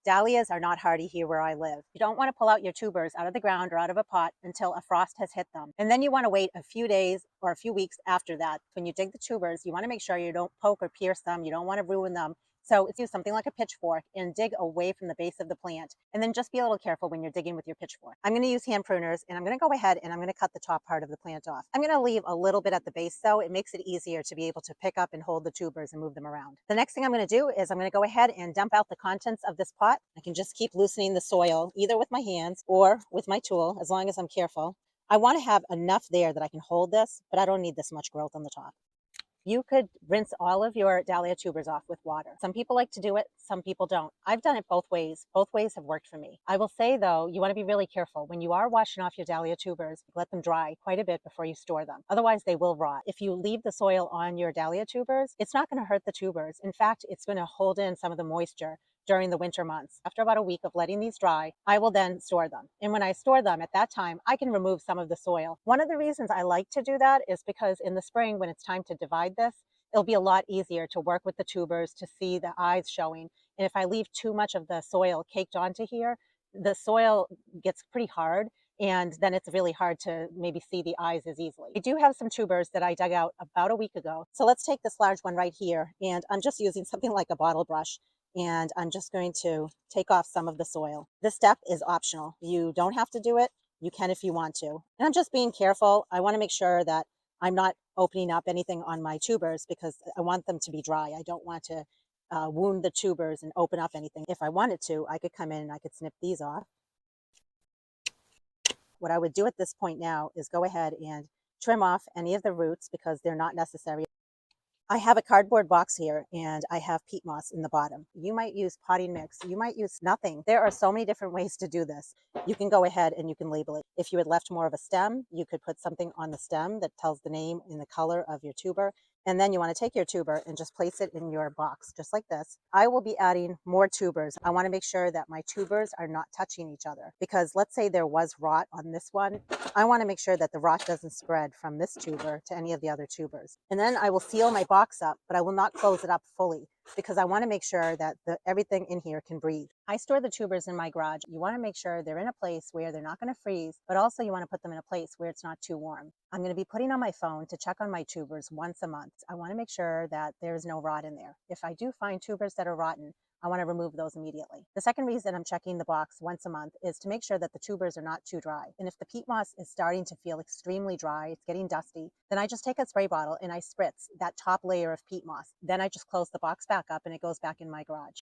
Dahlias are not hardy here where I live. You don't want to pull out your tubers out of the ground or out of a pot until a frost has hit them. And then you want to wait a few days or a few weeks after that. When you dig the tubers, you want to make sure you don't poke or pierce them. You don't want to ruin them. So it's use something like a pitchfork and dig away from the base of the plant. And then just be a little careful when you're digging with your pitchfork. I'm going to use hand pruners and I'm going to go ahead and I'm going to cut the top part of the plant off. I'm going to leave a little bit at the base though. It makes it easier to be able to pick up and hold the tubers and move them around. The next thing I'm going to do is I'm going to go ahead and dump out the contents of this pot. I can just keep loosening the soil either with my hands or with my tool as long as I'm careful. I want to have enough there that I can hold this, but I don't need this much growth on the top. You could rinse all of your dahlia tubers off with water. Some people like to do it, some people don't. I've done it both ways. Both ways have worked for me. I will say though, you want to be really careful. When you are washing off your dahlia tubers, let them dry quite a bit before you store them. Otherwise they will rot. If you leave the soil on your dahlia tubers, it's not going to hurt the tubers. In fact, it's going to hold in some of the moisture during the winter months. After about a week of letting these dry, I will then store them. And when I store them at that time, I can remove some of the soil. One of the reasons I like to do that is because in the spring, when it's time to divide this, it'll be a lot easier to work with the tubers to see the eyes showing. And if I leave too much of the soil caked onto here, the soil gets pretty hard and then it's really hard to maybe see the eyes as easily. I do have some tubers that I dug out about a week ago. So let's take this large one right here, and I'm just using something like a bottle brush, and I'm just going to take off some of the soil. This step is optional. You don't have to do it. You can if you want to. And I'm just being careful. I want to make sure that I'm not opening up anything on my tubers because I want them to be dry. I don't want to wound the tubers and open up anything. If I wanted to, I could come in and I could snip these off. What I would do at this point now is go ahead and trim off any of the roots because they're not necessary. I have a cardboard box here and I have peat moss in the bottom. You might use potting mix. You might use nothing. There are so many different ways to do this. You can go ahead and you can label it. If you had left more of a stem, you could put something on the stem that tells the name and the color of your tuber. And then you want to take your tuber and just place it in your box, just like this. I will be adding more tubers. I want to make sure that my tubers are not touching each other because let's say there was rot on this one. I want to make sure that the rot doesn't spread from this tuber to any of the other tubers. And then I will seal my box up, but I will not close it up fully because I want to make sure that everything in here can breathe. I store the tubers in my garage. You want to make sure they're in a place where they're not going to freeze, but also you want to put them in a place where it's not too warm. I'm going to be putting on my phone to check on my tubers once a month. I want to make sure that there's no rot in there. If I do find tubers that are rotten, I want to remove those immediately. The second reason I'm checking the box once a month is to make sure that the tubers are not too dry. And if the peat moss is starting to feel extremely dry, it's getting dusty, then I just take a spray bottle and I spritz that top layer of peat moss. Then I just close the box back up and it goes back in my garage.